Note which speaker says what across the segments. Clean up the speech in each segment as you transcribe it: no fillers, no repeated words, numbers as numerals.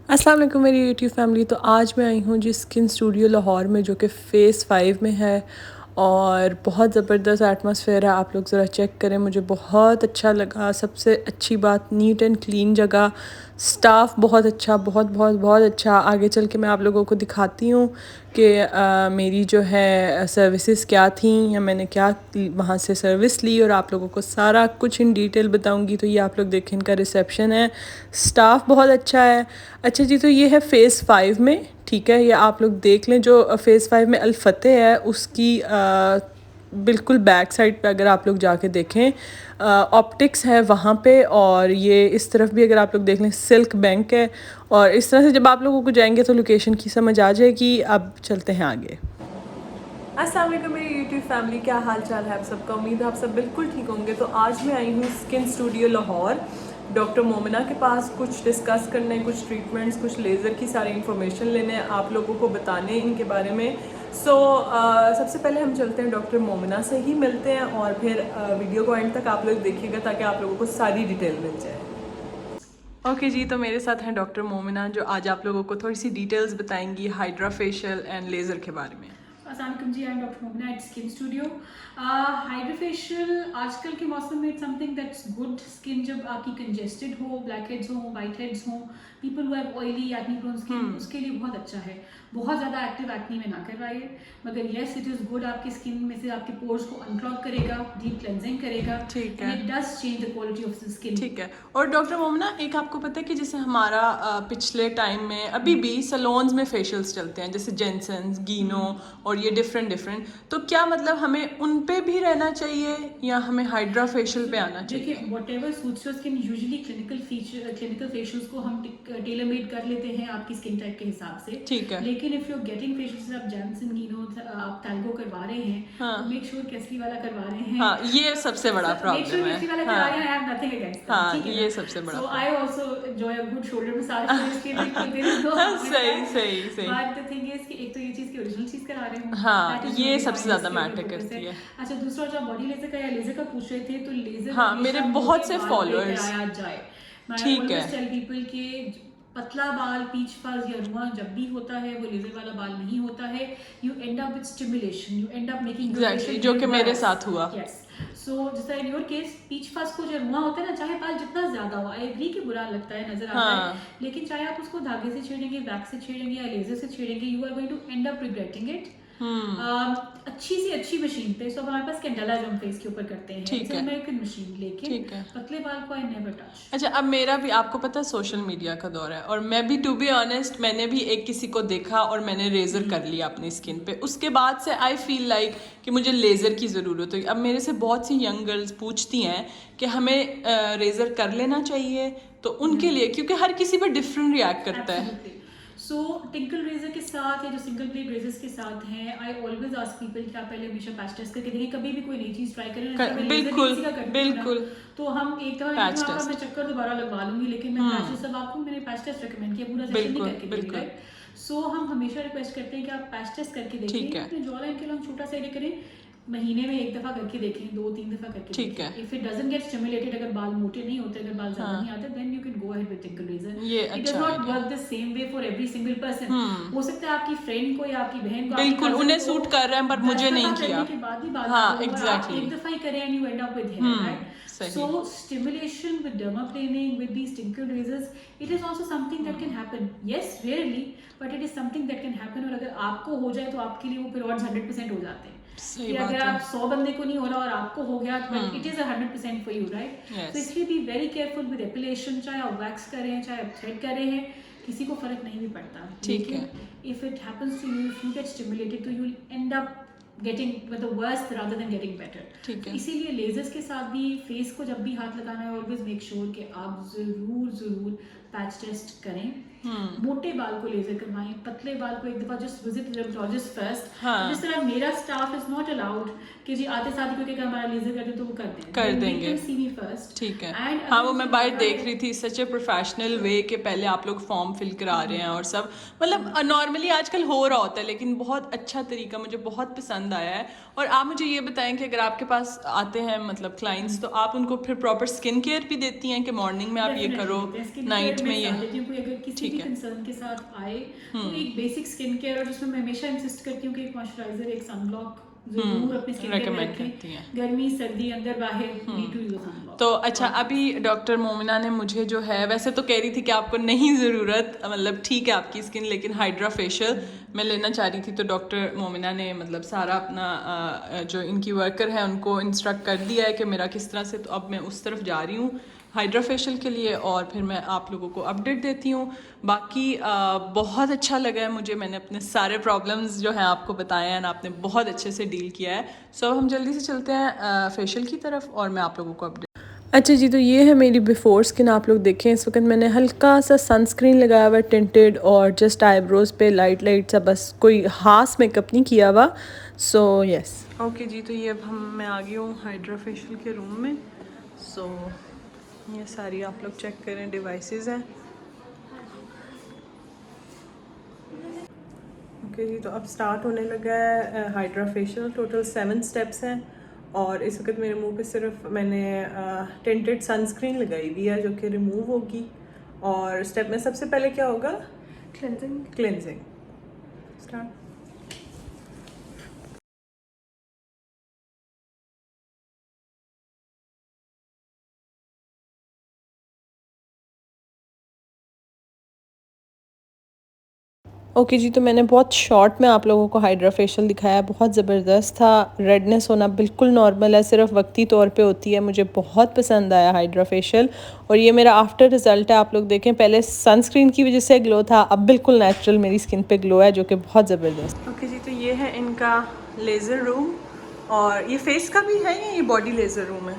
Speaker 1: अस्सलाम वालेकुम मेरी यूट्यूब फैमिली। तो आज मैं आई हूँ जी स्किन स्टूडियो लाहौर में, जो कि फ़ेज़ 5 में है और बहुत ज़बरदस्त एटमॉस्फेयर है। आप लोग ज़रा चेक करें, मुझे बहुत अच्छा लगा। सबसे अच्छी बात, नीट एंड क्लीन जगह, स्टाफ बहुत अच्छा, बहुत बहुत बहुत अच्छा। आगे चल के मैं आप लोगों को दिखाती हूँ कि मेरी जो है सर्विसेज क्या थी या मैंने क्या वहाँ से सर्विस ली, और आप लोगों को सारा कुछ इन डिटेल बताऊँगी। तो ये आप लोग देखें, इनका रिसेप्शन है, स्टाफ बहुत अच्छा है। अच्छा जी, तो ये है फ़ेज़ 5 में, ठीक है। ये आप लोग देख लें, जो फ़ेज़ 5 में अल-फतेह है उसकी बिल्कुल बैक साइड पे अगर आप लोग जाके देखें, ऑप्टिक्स है वहाँ पे, और ये इस तरफ भी अगर आप लोग देख लें सिल्क बैंक है। और इस तरह से जब आप लोगों को जाएंगे तो लोकेशन की समझ आ जाएगी। अब चलते हैं आगे। अस्सलाम वालेकुम मेरी यूट्यूब फैमिली, क्या हाल चाल है आप सबका। उम्मीद है आप सब बिल्कुल ठीक होंगे। तो आज मैं आई हूँ skin studio Lahore doctor Momina के पास, कुछ डिस्कस करने, कुछ ट्रीटमेंट्स, कुछ लेज़र की सारी इन्फॉर्मेशन लेने, आप लोगों को बताने इनके बारे में। सबसे पहले हम चलते हैं डॉक्टर मोमिना से ही मिलते हैं, और फिर वीडियो को एंड तक आप लोग देखिएगा ताकि आप लोगों को सारी डिटेल मिल जाए। ओके जी, तो मेरे साथ हैं डॉक्टर मोमिना, जो आज आप लोगों को थोड़ी सी डिटेल्स बताएंगी हाइड्रा फेशियल एंड लेज़र के बारे में।
Speaker 2: अस्सलाम जी, I am doctor Momina at skin studio. Hydrofacial आजकल के मौसम में it's something that's good. Skin जब आपकी कंजेस्टेड हो, ब्लैक हेड्स हो, वाइट हेड्स हो, people who have oily acne prone skin, उसके लिए बहुत अच्छा है। बहुत ज़्यादा एक्टिव एक्ने में ना करवाइए, मगर येस इट इज़ गुड। आपकी स्किन में से आपके पोर्स को अनक्लॉग करेगा, डीप क्लेंजिंग करेगा,
Speaker 1: ठीक
Speaker 2: एंड
Speaker 1: है,
Speaker 2: it does change the quality of the skin.
Speaker 1: ठीक है। और डॉक्टर मोमना, एक आपको पता है कि जैसे हमारा पिछले टाइम में अभी भी सलोन्स में फेशियल्स चलते हैं, जैसे जेंसन्स, गिनो और ये डिफरेंट डिफरेंट, तो क्या मतलब हमें उन पे भी रहना चाहिए या हमें हाइड्रा फेशियल पे आना
Speaker 2: देखिए,
Speaker 1: चाहिए?
Speaker 2: What ever suits your skin, usually clinical facials को हम टेलर मेड कर लेते हैं आपकी स्किन टाइप के हिसाब से।
Speaker 1: ठीक है।
Speaker 2: लेकिन if you are getting facials, आप जैनसन, गिनो, आप टैल्को करवा रहे हैं, तो
Speaker 1: हाँ
Speaker 2: मेक श्योर कि असली वाला करवा रहे हैं।
Speaker 1: हाँ, ये सबसे बड़ा
Speaker 2: मेक श्योर
Speaker 1: प्रॉब्लम
Speaker 2: कि
Speaker 1: है।
Speaker 2: असली वाला करवा रहे
Speaker 1: हाँ
Speaker 2: हैं। I have nothing against that,
Speaker 1: हाँ,
Speaker 2: ठीक है ना।
Speaker 1: ये सबसे बड़ा
Speaker 2: so I
Speaker 1: problem.
Speaker 2: Also enjoy a good shoulder massage, तो इसके लिए there is no harm in
Speaker 1: सही
Speaker 2: दैट।
Speaker 1: सही सही।
Speaker 2: बट द थिंग इज कि एक तो ये चीज़ की ओरिजिनल चीज़ करा रहे हो,
Speaker 1: हाँ,
Speaker 2: दैट इज
Speaker 1: ये
Speaker 2: ओनली
Speaker 1: सबसे
Speaker 2: फाइन,
Speaker 1: ज़्यादा
Speaker 2: इसके ऊपर
Speaker 1: मैटर
Speaker 2: फोकस है।
Speaker 1: करती है।
Speaker 2: अच्छा, दूसरा जो बॉडी लेजर का या लेजर का पूछ रहे थे, तो लेजर
Speaker 1: हाँ, मेरे
Speaker 2: हमेशा
Speaker 1: बहुत
Speaker 2: मोटे
Speaker 1: से
Speaker 2: बाल पे
Speaker 1: फॉलोअर्स।
Speaker 2: कराया जाए। मैं
Speaker 1: ठीक है।
Speaker 2: ऑलवेज टेल पीपल के पतला बाल, पीच फर्ज या रुआं जब भी होता है, वो लेजर वाला बाल नहीं होता है। You end up with stimulation, you end up making your
Speaker 1: exactly
Speaker 2: facial
Speaker 1: जो
Speaker 2: हेयर
Speaker 1: कि मेरे
Speaker 2: वर्स।
Speaker 1: साथ हुआ।
Speaker 2: यस। सो जैसा इन योर केस, पीच फर्ज को जो रुआं होता है ना, चाहे बाल जितना ज्यादा हो, आई एग्री कि बुरा लगता है, नजर आता है,
Speaker 1: हाँ।
Speaker 2: लेकिन चाहे आप उसको धागे से छेड़ेंगे, वैक्स से छेड़ेंगे या लेजर से छेड़ेंगे, you are going to end up regretting it. अच्छी सी अच्छी मशीन पे, सो हमारे पास कैंडेला जो हम फेस के ऊपर करते हैं,
Speaker 1: ठीक
Speaker 2: इट्स
Speaker 1: है,
Speaker 2: अमेरिकन मशीन, लेकिन
Speaker 1: ठीक है।
Speaker 2: पतले बाल को आई नेवर टच।
Speaker 1: अच्छा, अब मेरा भी आपको पता है सोशल मीडिया का दौर है, और मैं भी टू बी ऑनेस्ट, मैंने भी एक किसी को देखा और मैंने रेज़र कर लिया अपनी स्किन पे। उसके बाद से आई फील लाइक कि मुझे लेज़र की ज़रूरत है। अब मेरे से बहुत सी यंग गर्ल्स पूछती हैं कि हमें रेज़र कर लेना चाहिए, तो उनके लिए, क्योंकि हर किसी पर डिफरेंट रिएक्ट करता है।
Speaker 2: एब्सोल्युटली। सो टिंकल रेजर के साथ या जो सिंगल ब्लेड रेजर्स के साथ हैं, आई ऑलवेज आस्क पीपल कि आप पहले हमेशा पैच टेस्ट करके देखिए। कभी भी कोई नई चीज़ ट्राई करें, जैसे मैं लेजर भी
Speaker 1: बिल्कुल
Speaker 2: किसी का करती हूँ ना,
Speaker 1: बिल्कुल।
Speaker 2: तो हम एक दफ़ा
Speaker 1: पैच
Speaker 2: आपका मैं
Speaker 1: टेस्ट।
Speaker 2: चक्कर दोबारा लगवा लूंगी, लेकिन मैं पैचेस सब आपको मैंने पैच टेस्ट रिकमेंड किया, पूरा सेशन नहीं
Speaker 1: बिल्कुल
Speaker 2: करके दे रही,
Speaker 1: बिल्कुल।
Speaker 2: राइट। सो हम हमेशा रिक्वेस्ट करते हैं कि आप पैच टेस्ट करके
Speaker 1: ठीक
Speaker 2: देखिए।
Speaker 1: है,
Speaker 2: अपने जॉ लाइन के लिए हम छोटा सा एरिया करें, महीने में एक दफ़ा करके देखें, 2-3 दफ़ा करके
Speaker 1: ठीक
Speaker 2: देखें।
Speaker 1: है।
Speaker 2: If it doesn't get stimulated, अगर बाल मोटे नहीं होते, अगर बाल ज़्यादा
Speaker 1: हाँ,
Speaker 2: नहीं आते, then you can go ahead with tinkle razor.
Speaker 1: ये
Speaker 2: इट डज
Speaker 1: अच्छा
Speaker 2: not
Speaker 1: idea.
Speaker 2: Work the same way for every single person. हो सकता है आपकी फ्रेंड को या आपकी बहन को, आपकी
Speaker 1: बिल्कुल
Speaker 2: कजन
Speaker 1: उन्हें
Speaker 2: को
Speaker 1: सूट कर रहे हैं, पर
Speaker 2: 10
Speaker 1: मुझे
Speaker 2: दफ़ा
Speaker 1: नहीं
Speaker 2: करने
Speaker 1: किया।
Speaker 2: के बाद भी बाल ना
Speaker 1: हाँ,
Speaker 2: हो, और आप
Speaker 1: एग्जैक्टली।
Speaker 2: एक दफ़ा ही करें and you end up with hair, right.
Speaker 1: सही।
Speaker 2: So stimulation with dermaplaning, with these tinkle razors, it is also something that can happen. Yes, rarely, but it is something that can happen. और अगर आपको हो जाए तो आपके लिए वो फिर odds 100% हो जाते हैं।
Speaker 1: सही
Speaker 2: कि अगर
Speaker 1: बात है।
Speaker 2: आप 100 बंदे को नहीं हो रहा और आपको हो गया, but it is 100% for you, right. तो
Speaker 1: यस।
Speaker 2: इसलिए बी वेरी केयरफुल विद एपिलेशन। चाहे आप वैक्स कर रहे हैं, चाहे आप थ्रेड कर रहे हैं, किसी को फर्क नहीं भी पड़ता।
Speaker 1: ठीक है।
Speaker 2: लेकिन if it happens to you, if you get stimulated, तो you will end up getting मतलब worse rather than getting better.
Speaker 1: ठीक है।
Speaker 2: इसीलिए लेजर्स के साथ भी फेस को जब भी हाथ लगाना है, ऑलवेज मेक श्योर कि आप ज़रूर पैच टेस्ट करें। मोटे बाल को लेजर करवाएं, पतले बाल को एक दफ़ा जस्ट विजिट डर्मेटोलॉजिस्ट फर्स्ट।
Speaker 1: हाँ,
Speaker 2: जिस तरह मेरा स्टाफ इज नॉट अलाउड कि जी आते साथ ही कोई हमारा लेजर कर दे तो वो कर दें,
Speaker 1: कर
Speaker 2: Then they
Speaker 1: देंगे।
Speaker 2: can see me first।
Speaker 1: ठीक है।
Speaker 2: And
Speaker 1: हाँ,
Speaker 2: अगर
Speaker 1: वो
Speaker 2: मुझे
Speaker 1: मैं बाहर
Speaker 2: लगा
Speaker 1: देख
Speaker 2: है-
Speaker 1: रही थी, सच ए प्रोफेशनल वे के पहले आप लोग फॉर्म फिल करा रहे हैं और सब, मतलब नॉर्मली आजकल हो रहा होता है, लेकिन बहुत अच्छा तरीका मुझे बहुत पसंद पसंद आया है। और आप मुझे ये बताएं कि अगर आपके पास आते हैं मतलब क्लाइंट्स, तो आप उनको फिर प्रॉपर स्किन केयर भी देती हैं कि मॉर्निंग में आप ये करो, नाइट में ये?
Speaker 2: क्योंकि अगर किसी
Speaker 1: ठीक
Speaker 2: भी
Speaker 1: है।
Speaker 2: कंसर्न के साथ आए तो एक बेसिक स्किन केयर, और जिसमें मैं हमेशा इंसिस्ट करती हूँ कि एक मॉइस्चराइजर, एक सनब्लॉक जरूर अपनी स्किन केयर में
Speaker 1: recommend
Speaker 2: रखें।
Speaker 1: करती हैं।
Speaker 2: गर्मी सर्दी अंदर बाहर नीड टू यूज सनब्लॉक।
Speaker 1: तो अच्छा, अभी डॉक्टर मोमिना ने मुझे जो है, वैसे तो कह रही थी कि आपको नहीं ज़रूरत, मतलब ठीक है आपकी स्किन, लेकिन हाइड्रा फेशियल मैं लेना चाह रही थी। तो डॉक्टर मोमिना ने मतलब सारा अपना जो इनकी वर्कर है उनको इंस्ट्रक्ट कर दिया है कि मेरा किस तरह से, तो अब मैं उस तरफ जा रही हूँ हाइड्रा फेशियल के लिए, और फिर मैं आप लोगों को अपडेट देती हूँ। बाकी बहुत अच्छा लगा है मुझे, मैंने अपने सारे प्रॉब्लम्स जो हैं आपको बताए हैं, आपने बहुत अच्छे से डील किया है। सो हम जल्दी से चलते हैं फेशियल की तरफ और मैं आप लोगों को अपडेट। अच्छा जी, तो ये है मेरी बिफ़ोर स्किन। आप लोग देखें, इस वक्त मैंने हल्का सा सनस्क्रीन लगाया हुआ टिंटेड, और जस्ट आईब्रोज़ पे लाइट लाइट सा, बस कोई ख़ास मेकअप नहीं किया हुआ। सो यस, ओके जी। तो ये अब मैं आ गई हूँ हाइड्रा फेशियल के रूम में। सो ये सारी आप लोग चेक करें डिवाइसेस हैं। ओके जी, तो अब स्टार्ट होने लगा है हाइड्रा फेशियल। टोटल 7 स्टेप्स हैं, और इस वक्त मेरे मुंह पे सिर्फ मैंने टिंटेड सनस्क्रीन लगाई हुई है जो कि रिमूव होगी। और स्टेप में सबसे पहले क्या होगा? Cleansing start. ओके जी, तो मैंने बहुत शॉर्ट में आप लोगों को हाइड्रा फेशियल दिखाया, बहुत ज़बरदस्त था। रेडनेस होना बिल्कुल नॉर्मल है, सिर्फ वक्ती तौर पे होती है। मुझे बहुत पसंद आया हाइड्रा फेशियल, और ये मेरा आफ्टर रिज़ल्ट है। आप लोग देखें, पहले सनस्क्रीन की वजह से ग्लो था, अब बिल्कुल नेचुरल मेरी स्किन पे ग्लो है, जो कि बहुत ज़बरदस्त। ओके जी, तो ये है इनका लेज़र रूम, और ये फेस का भी है या ये बॉडी लेज़र रूम है?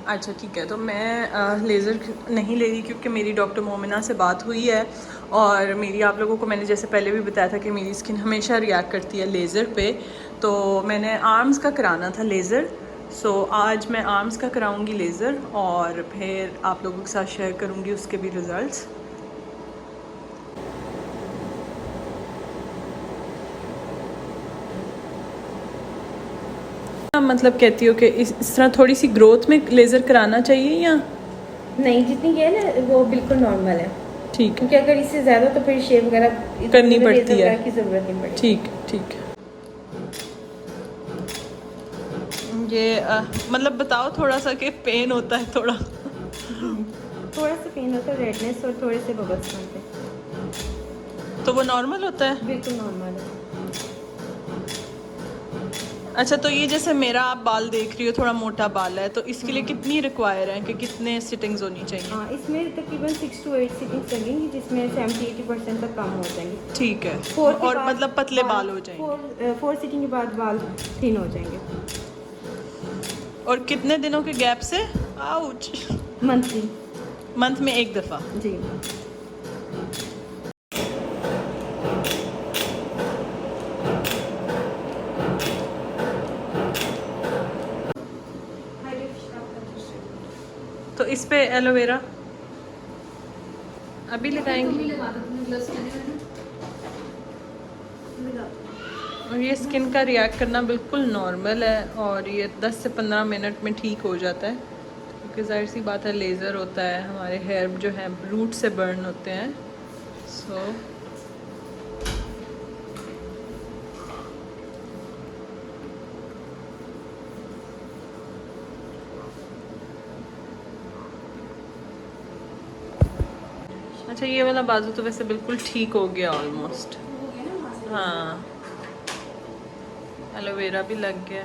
Speaker 1: अच्छा ठीक है, तो मैं लेज़र नहीं ले रही क्योंकि मेरी डॉक्टर मोमिना से बात हुई है, और मेरी आप लोगों को मैंने जैसे पहले भी बताया था कि मेरी स्किन हमेशा रिएक्ट करती है लेज़र पे। तो मैंने आर्म्स का कराना था लेज़र। सो आज मैं आर्म्स का कराऊंगी लेज़र, और फिर आप लोगों के साथ शेयर करूंगी उसके भी रिज़ल्ट्स। मतलब कहती हो कि इस तरह थोड़ी सी ग्रोथ में लेज़र कराना चाहिए या
Speaker 3: नहीं? जितनी ये है ना वो बिल्कुल नॉर्मल है।
Speaker 1: ठीक है,
Speaker 3: क्योंकि अगर इससे ज़्यादा तो फिर शेव वगैरह
Speaker 1: करनी पड़ती है
Speaker 3: की ज़रूरत नहीं पड़ती।
Speaker 1: ठीक ठीक है। ये मतलब बताओ थोड़ा सा कि पेन होता है थोड़ा?
Speaker 3: थोड़ा सा पेन होता है, रेडनेस और थोड़े से बबल्स बनते हैं।
Speaker 1: तो वो नॉर्मल होता है?
Speaker 3: बिल्कुल नॉर्मल है।
Speaker 1: अच्छा, तो ये जैसे मेरा आप बाल देख रही हो, थोड़ा मोटा बाल है, तो इसके लिए कितनी रिक्वायर है कि कितने सिटिंग्स होनी चाहिए?
Speaker 3: हाँ, इसमें तकरीबन 6 to 8 सिटिंग्स लगेंगी, जिसमें 70-80% तक कम हो जाएंगे।
Speaker 1: ठीक है, और मतलब पतले बाल हो जाएंगे?
Speaker 3: 4 सिटिंग के बाद बाल थिन हो जाएंगे।
Speaker 1: और कितने दिनों के गैप से? आउच।
Speaker 3: मंथली।
Speaker 1: मंथ में एक दफ़ा?
Speaker 3: जी।
Speaker 1: तो इस पे एलोवेरा अभी लगाएंगे, और ये स्किन का रिएक्ट करना बिल्कुल नॉर्मल है, और ये 10 से 15 मिनट में ठीक हो जाता है, क्योंकि जाहिर सी बात है लेज़र होता है, हमारे हेयर जो हैं रूट से बर्न होते हैं। सो अच्छा, ये वाला बाजू तो वैसे बिल्कुल ठीक हो गया ऑलमोस्ट। हाँ, एलोवेरा भी लग गया।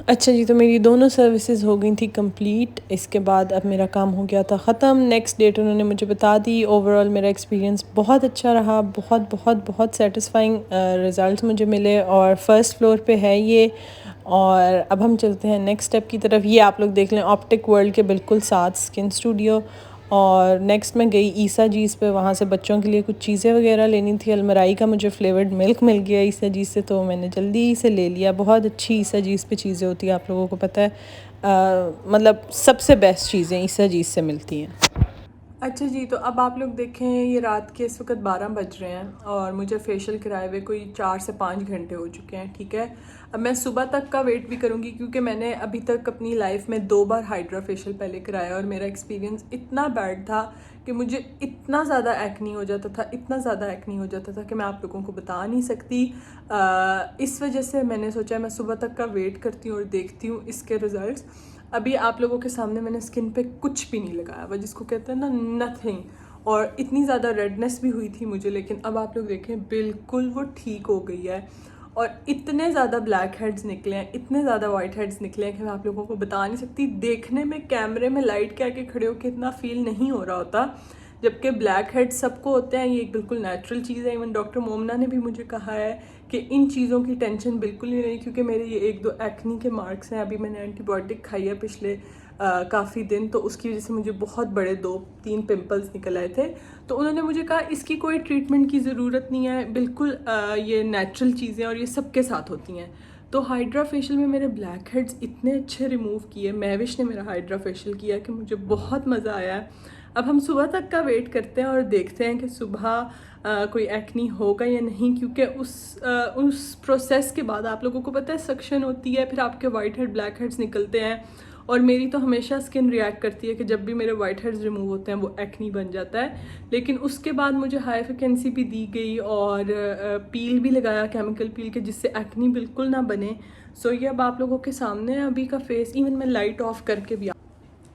Speaker 1: अच्छा जी, तो मेरी दोनों सर्विसेज हो गई थी कंप्लीट। इसके बाद अब मेरा काम हो गया था ख़त्म। नेक्स्ट डेट उन्होंने मुझे बता दी। ओवरऑल मेरा एक्सपीरियंस बहुत अच्छा रहा, बहुत बहुत बहुत सेटिस्फाइंग रिज़ल्ट मुझे मिले, और फर्स्ट फ्लोर पे है ये। और अब हम चलते हैं नेक्स्ट स्टेप की तरफ। ये आप लोग देख लें, ऑप्टिक वर्ल्ड के बिल्कुल साथ स्किन स्टूडियो। और नेक्स्ट मैं गई ईसा जीज़ पे, वहाँ से बच्चों के लिए कुछ चीज़ें वगैरह लेनी थी। अलमराई का मुझे फ्लेवर्ड मिल्क मिल गया ईसा जीज़ से, तो मैंने जल्दी से ले लिया। बहुत अच्छी ईसा जीज़ पे चीज़ें होती हैं, आप लोगों को पता है। मतलब सबसे बेस्ट चीज़ें ईसा जीज़ से मिलती हैं। अच्छा जी, तो अब आप लोग देखें, ये रात के इस वक्त 12 बज रहे हैं और मुझे फेशियल कराए हुए कोई 4 से 5 घंटे हो चुके हैं, ठीक है। अब मैं सुबह तक का वेट भी करूँगी क्योंकि मैंने अभी तक अपनी लाइफ में 2 बार हाइड्रा फेशियल पहले कराया और मेरा एक्सपीरियंस इतना बैड था कि मुझे इतना ज़्यादा एक्नी हो जाता था, इतना ज़्यादा एक्नी हो जाता था कि मैं आप लोगों को बता नहीं सकती। इस वजह से मैंने सोचा मैं सुबह तक का वेट करती हूँ और देखती हूँ इसके रिज़ल्ट्स। अभी आप लोगों के सामने मैंने स्किन पे कुछ भी नहीं लगाया हुआ, जिसको कहते हैं ना नथिंग, और इतनी ज़्यादा रेडनेस भी हुई थी मुझे, लेकिन अब आप लोग देखें बिल्कुल वो ठीक हो गई है। और इतने ज़्यादा ब्लैक हेड्स निकले हैं, इतने ज़्यादा वाइट हेड्स निकले हैं कि मैं आप लोगों को बता नहीं सकती। देखने में कैमरे में लाइट के आके खड़े होकर इतना फील नहीं हो रहा होता, जबकि ब्लैक हेड्स सबको होते हैं, ये एक बिल्कुल नेचुरल चीज़ है। इवन डॉक्टर मोमना ने भी मुझे कहा है कि इन चीज़ों की टेंशन बिल्कुल नहीं रही, क्योंकि मेरे ये 1-2 एक्नी के मार्क्स हैं। अभी मैंने एंटीबायोटिक खाई है पिछले काफ़ी दिन, तो उसकी वजह से मुझे बहुत बड़े 2-3 पिंपल्स निकल आए थे। तो उन्होंने मुझे कहा इसकी कोई ट्रीटमेंट की ज़रूरत नहीं है, बिल्कुल ये नेचुरल चीज़ें और ये सबके साथ होती हैं। तो हाइड्रा फेशियल में मेरे ब्लैक हेड्स इतने अच्छे रिमूव किए, महविश ने मेरा हाइड्रा फेशियल किया, कि मुझे बहुत मज़ा आया है। अब हम सुबह तक का वेट करते हैं और देखते हैं कि सुबह कोई एक्नी होगा या नहीं, क्योंकि उस प्रोसेस के बाद आप लोगों को पता है सक्शन होती है, फिर आपके वाइट हेड ब्लैक हेड्स निकलते हैं। और मेरी तो हमेशा स्किन रिएक्ट करती है कि जब भी मेरे वाइट हेड्स रिमूव होते हैं वो एक्नी बन जाता है। लेकिन उसके बाद मुझे हाई फ्रिक्वेंसी भी दी गई और पील भी लगाया, केमिकल पील के, जिससे एक्नी बिल्कुल ना बने। सो ये अब आप लोगों के सामने है अभी का फेस। इवन मैं लाइट ऑफ करके भी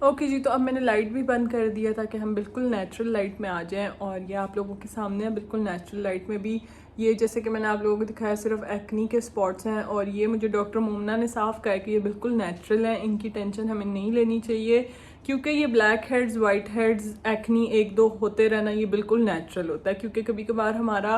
Speaker 1: ओके जी, तो अब मैंने लाइट भी बंद कर दिया ताकि हम बिल्कुल नेचुरल लाइट में आ जाएं। और ये आप लोगों के सामने है बिल्कुल नेचुरल लाइट में भी। ये जैसे कि मैंने आप लोगों को दिखाया सिर्फ एक्नी के स्पॉट्स हैं, और ये मुझे डॉक्टर मोमना ने साफ कहा कि ये बिल्कुल नेचुरल है, इनकी टेंशन हमें नहीं लेनी चाहिए, क्योंकि ये black heads, white heads, acne 1-2 होते रहना ये बिल्कुल नेचुरल होता है। क्योंकि कभी कभार हमारा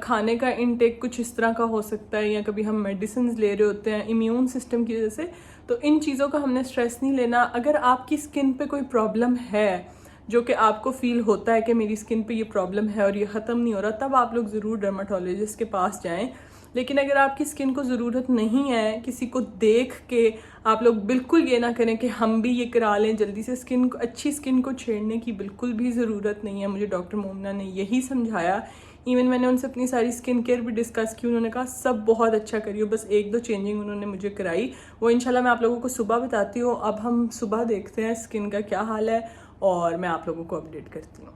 Speaker 1: खाने का इनटेक कुछ इस तरह का हो सकता है, या कभी हम मेडिसिन ले रहे होते हैं इम्यून सिस्टम की वजह से, तो इन चीज़ों का हमने स्ट्रेस नहीं लेना। अगर आपकी स्किन पे कोई प्रॉब्लम है जो कि आपको फील होता है कि मेरी स्किन पे ये प्रॉब्लम है और ये ख़त्म नहीं हो रहा, तब आप लोग ज़रूर डर्माटोलॉजिस्ट के पास जाएं। लेकिन अगर आपकी स्किन को ज़रूरत नहीं है, किसी को देख के आप लोग बिल्कुल ये ना करें कि हम भी ये करा लें जल्दी से। स्किन को, अच्छी स्किन को छेड़ने की बिल्कुल भी ज़रूरत नहीं है। मुझे डॉक्टर मोमना ने यही समझाया। इवन मैंने उनसे अपनी सारी स्किन केयर भी डिस्कस की, उन्होंने कहा सब बहुत अच्छा करियो, बस 1-2 चेंजिंग उन्होंने मुझे कराई, वो इंशाल्लाह मैं आप लोगों को सुबह बताती हूँ। अब हम सुबह देखते हैं स्किन का क्या हाल है और मैं आप लोगों को अपडेट करती हूँ।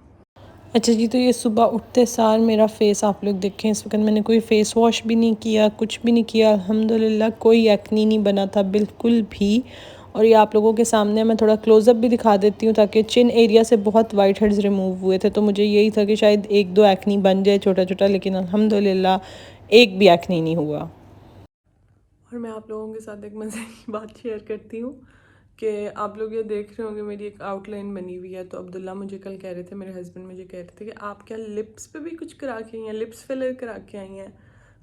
Speaker 1: अच्छा जी, तो ये सुबह उठते सार मेरा फेस आप लोग देखें, इस वक्त मैंने कोई फेस वॉश भी नहीं किया, कुछ भी नहीं किया, अल्हम्दुलिल्लाह कोई एक्नी नहीं बना था बिल्कुल भी। और ये आप लोगों के सामने मैं थोड़ा क्लोज़अप भी दिखा देती हूँ ताकि चिन एरिया से बहुत वाइट हेड्स रिमूव हुए थे, तो मुझे यही था कि शायद 1-2 एक्नी बन जाए छोटा छोटा, लेकिन अल्हम्दुलिल्लाह एक भी एक्नी नहीं हुआ। और मैं आप लोगों के साथ एक मज़े की बात शेयर करती हूँ कि आप लोग ये देख रहे होंगे मेरी एक आउटलाइन बनी हुई है। तो अब्दुल्ला मुझे कल कह रहे थे, मेरे हस्बैंड मुझे कह रहे थे कि आप क्या लिप्स पे भी कुछ करा के आई हैं, लिप्स फिलर करा के आई हैं।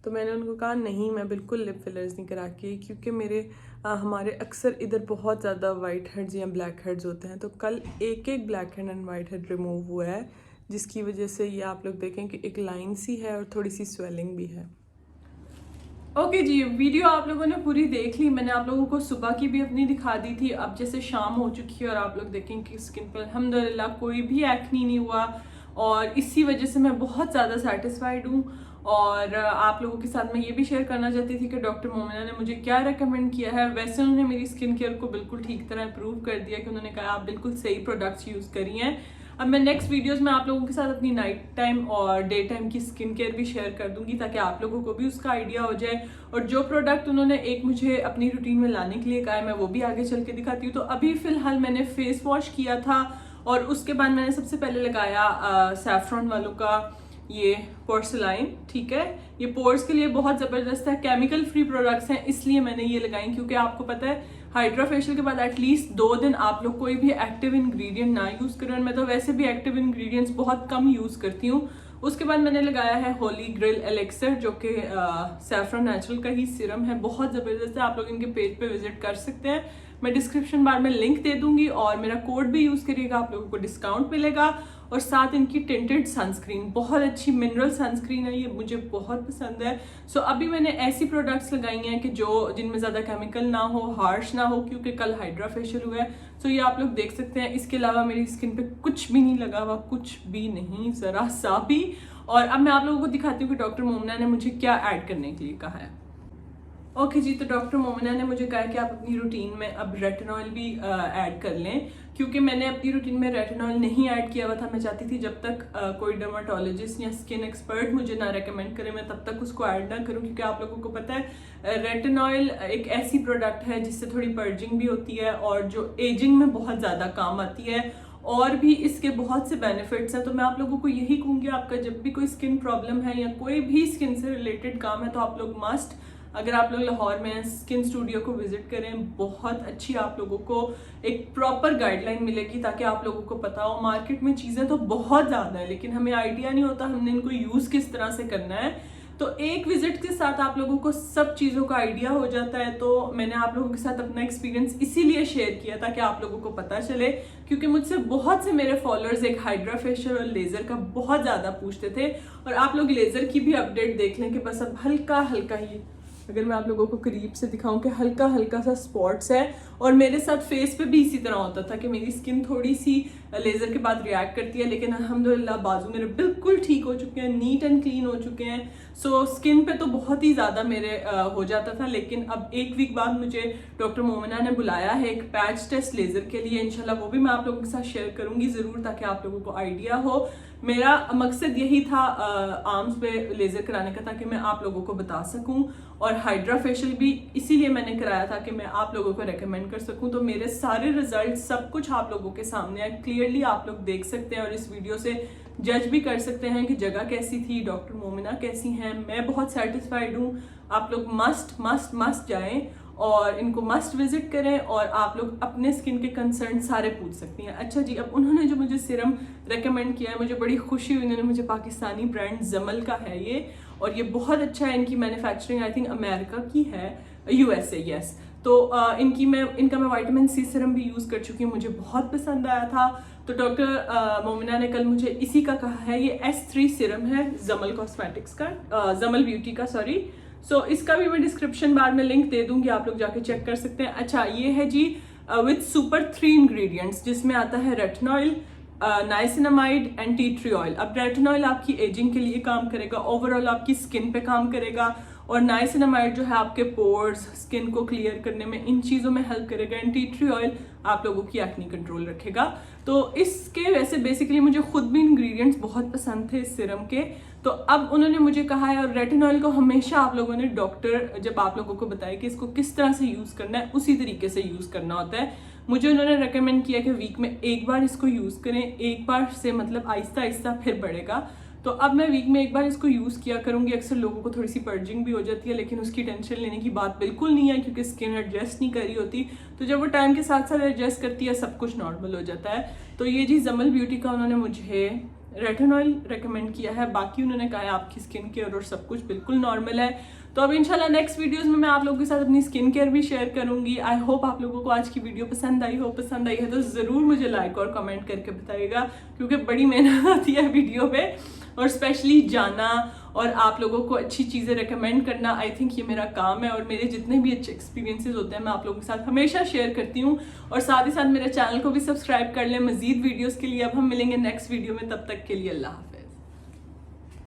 Speaker 1: तो मैंने उनको कहा नहीं, मैं बिल्कुल लिप फिलर्स नहीं करा के, क्योंकि हमारे अक्सर इधर बहुत ज़्यादा वाइट हेड्स या ब्लैक हेड्स होते हैं। तो कल एक black head and white head remove हुआ है, जिसकी वजह से ये आप लोग देखें कि एक लाइन सी है और थोड़ी सी स्वेलिंग भी है। ओके जी, वीडियो आप लोगों ने पूरी देख ली। मैंने आप लोगों को सुबह की भी अपनी दिखा दी थी। अब जैसे शाम हो चुकी है और आप लोग देखें कि स्किन पर अल्हम्दुलिल्लाह कोई भी एक्नी नहीं हुआ, और इसी वजह से मैं बहुत ज़्यादा सेटिस्फाइड हूँ। और आप लोगों के साथ मैं ये भी शेयर करना चाहती थी कि डॉक्टर मोमिना ने मुझे क्या रेकमेंड किया है। वैसे उन्होंने मेरी स्किन केयर को बिल्कुल ठीक तरह इम्प्रूव कर दिया कि उन्होंने कहा आप बिल्कुल सही प्रोडक्ट्स यूज़ करी हैं। अब मैं नेक्स्ट वीडियोस में आप लोगों के साथ अपनी नाइट टाइम और डे टाइम की स्किन केयर भी शेयर कर दूंगी, ताकि आप लोगों को भी उसका आइडिया हो जाए। और जो प्रोडक्ट उन्होंने एक मुझे अपनी रूटीन में लाने के लिए कहा है, मैं वो भी आगे चल के दिखाती हूँ। तो अभी फ़िलहाल मैंने फेस वॉश किया था, और उसके बाद मैंने सबसे पहले लगाया सैफरॉन वालों का ये पोर्सिलाइन, ठीक है। ये पोर्स के लिए बहुत ज़बरदस्त है, केमिकल फ्री प्रोडक्ट्स हैं, इसलिए मैंने ये लगाई। क्योंकि आपको पता है हाइड्रा फेशियल के बाद एटलीस्ट 2 दिन आप लोग कोई भी एक्टिव इंग्रेडिएंट ना यूज़ करें, और मैं तो वैसे भी एक्टिव इंग्रेडिएंट्स बहुत कम यूज़ करती हूँ। उसके बाद मैंने लगाया है होली ग्रिल एलेक्सर, जो कि सैफरन नेचुरल का ही सीरम है, बहुत ज़बरदस्त है। आप लोग इनके पेज पे विजिट कर सकते हैं, मैं डिस्क्रिप्शन बार में लिंक दे दूंगी और मेरा कोड भी यूज़ करिएगा, आप लोगों को डिस्काउंट मिलेगा। और साथ इनकी टिंटेड सनस्क्रीन, बहुत अच्छी मिनरल सनस्क्रीन है, ये मुझे बहुत पसंद है। सो अभी मैंने ऐसी प्रोडक्ट्स लगाई हैं कि जो जिनमें ज़्यादा केमिकल ना हो, हार्श ना हो, क्योंकि कल हाइड्रा फेशियल हुआ है। सो ये आप लोग देख सकते हैं। इसके अलावा मेरी स्किन पे कुछ भी नहीं लगा हुआ, कुछ भी नहीं, ज़रा सा भी। और अब मैं आप लोगों को दिखाती हूँ कि डॉक्टर मोमिना ने मुझे क्या ऐड करने के लिए कहा है। ओके जी, तो डॉक्टर मोमिना ने मुझे कहा कि आप अपनी रूटीन में अब रेटिनॉल भी ऐड कर लें, क्योंकि मैंने अपनी रूटीन में रेटिनॉल नहीं ऐड किया हुआ था। मैं चाहती थी जब तक कोई डर्माटोलॉजिस्ट या स्किन एक्सपर्ट मुझे ना रेकमेंड करे मैं तब तक उसको ऐड ना करूं, क्योंकि आप लोगों को पता है रेटिनॉल एक ऐसी प्रोडक्ट है जिससे थोड़ी पर्जिंग भी होती है और जो एजिंग में बहुत ज़्यादा काम आती है, और भी इसके बहुत से बेनिफिट्स हैं। तो मैं आप लोगों को यही कहूँगी, आपका जब भी कोई स्किन प्रॉब्लम है या कोई भी स्किन से रिलेटेड काम है तो आप लोग मस्ट, अगर आप लोग लाहौर में हैं, स्किन स्टूडियो को विजिट करें। बहुत अच्छी आप लोगों को एक प्रॉपर गाइडलाइन मिलेगी ताकि आप लोगों को पता हो। मार्केट में चीज़ें तो बहुत ज़्यादा है लेकिन हमें आइडिया नहीं होता हमने इनको यूज़ किस तरह से करना है। तो एक विजिट के साथ आप लोगों को सब चीज़ों का आइडिया हो जाता है। तो मैंने आप लोगों के साथ अपना एक्सपीरियंस इसीलिए शेयर किया ताकि आप लोगों को पता चले, क्योंकि मुझसे बहुत से मेरे फॉलोअर्स एक हाइड्रा फेशियल और लेज़र का बहुत ज़्यादा पूछते थे। और आप लोग लेज़र की भी अपडेट देख लें कि बस अब हल्का हल्का ही, अगर मैं आप लोगों को करीब से दिखाऊं कि हल्का हल्का सा स्पॉट्स है। और मेरे साथ फेस पे भी इसी तरह होता था कि मेरी स्किन थोड़ी सी लेज़र के बाद रिएक्ट करती है, लेकिन अल्हम्दुलिल्लाह बाजू मेरे बिल्कुल ठीक हो चुके हैं, नीट एंड क्लीन हो चुके हैं। सो स्किन पे तो बहुत ही ज़्यादा मेरे हो जाता था, लेकिन अब एक वीक बाद मुझे डॉक्टर मोमिना ने बुलाया है एक पैच टेस्ट लेज़र के लिए। इंशाल्लाह वो भी मैं आप लोगों के साथ शेयर करूंगी ज़रूर, ताकि आप लोगों को आइडिया हो। मेरा मकसद यही था आर्म्स पे लेज़र कराने का, ताकि मैं आप लोगों को बता सकूं। और हाइड्रा फेशियल भी इसीलिए मैंने कराया था कि मैं आप लोगों को रेकमेंड कर सकूं। तो मेरे सारे रिजल्ट सब कुछ आप लोगों के सामने है, क्लियरली आप लोग देख सकते हैं और इस वीडियो से जज भी कर सकते हैं कि जगह कैसी थी, डॉक्टर मोमिना कैसी हैं। मैं बहुत सेटिस्फाइड हूँ। आप लोग मस्ट मस्ट मस्ट जाएं और इनको मस्ट विजिट करें और आप लोग अपने स्किन के कंसर्न सारे पूछ सकती हैं। अच्छा जी, अब उन्होंने जो मुझे सीरम रेकमेंड किया है मुझे बड़ी खुशी हुई। उन्होंने मुझे पाकिस्तानी ब्रांड जमल का है ये, और ये बहुत अच्छा है। इनकी मैन्युफैक्चरिंग आई थिंक अमेरिका की है, USA, यस। तो इनका मैं विटामिन C सीरम भी यूज़ कर चुकी हूँ, मुझे बहुत पसंद आया था। तो डॉक्टर मोमिना ने कल मुझे इसी का कहा है। ये S3 सीरम है जमल कॉस्मेटिक्स का, जमल ब्यूटी का, सॉरी। सो इसका भी मैं डिस्क्रिप्शन बार में लिंक दे दूंगी, आप लोग जाके चेक कर सकते हैं। अच्छा, ये है जी विद सुपर 3 इंग्रेडिएंट्स, जिसमें आता है retinol, niacinamide and tea tree oil. अब रेटिनॉइल आपकी एजिंग के लिए काम करेगा, ओवरऑल आपकी स्किन पे काम करेगा, और नाइसिनामाइड जो है आपके पोर्स, स्किन को क्लियर करने में, इन चीज़ों में हेल्प करेगा। एंड टी ट्री ऑयल आप लोगों की एक्ने कंट्रोल रखेगा। तो इसके वैसे बेसिकली मुझे खुद भी इंग्रेडिएंट्स बहुत पसंद थे इस सीरम के। तो अब उन्होंने मुझे कहा है, और रेटिनॉइल को हमेशा आप लोगों ने, डॉक्टर जब आप लोगों को बताया कि इसको किस तरह से यूज़ करना है उसी तरीके से यूज़ करना होता है। मुझे उन्होंने रेकमेंड किया कि वीक में एक बार इसको यूज़ करें, एक बार से मतलब आहिस्ता आहिस्ता फिर बढ़ेगा। तो अब मैं वीक में एक बार इसको यूज़ किया करूँगी। अक्सर लोगों को थोड़ी सी पर्जिंग भी हो जाती है, लेकिन उसकी टेंशन लेने की बात बिल्कुल नहीं है, क्योंकि स्किन एडजस्ट नहीं कर रही होती। तो जब वो टाइम के साथ साथ एडजस्ट करती है सब कुछ नॉर्मल हो जाता है। तो ये जी जमल ब्यूटी का उन्होंने मुझे रेटिनॉइल रेकमेंड किया है, बाकी उन्होंने कहा है आपकी स्किन केयर और सब कुछ बिल्कुल नॉर्मल है। तो अब इंशाल्लाह नेक्स्ट वीडियोस में मैं आप लोगों के साथ अपनी स्किन केयर भी शेयर करूंगी। आई होप आप लोगों को आज की वीडियो पसंद आई हो। पसंद आई है तो ज़रूर मुझे लाइक और कमेंट करके बताइएगा, क्योंकि बड़ी मेहनत आती है वीडियो पे, और स्पेशली जाना और आप लोगों को अच्छी चीज़ें रेकमेंड करना। आई थिंक ये मेरा काम है, और मेरे जितने भी अच्छे एक्सपीरियंसेस होते हैं मैं आप लोगों के साथ हमेशा शेयर करती हूँ। और साथ ही साथ मेरे चैनल को भी सब्सक्राइब कर लें मज़ीद वीडियोज़ के लिए। अब हम मिलेंगे नेक्स्ट वीडियो में, तब तक के लिए अल्लाह हाफ़िज़।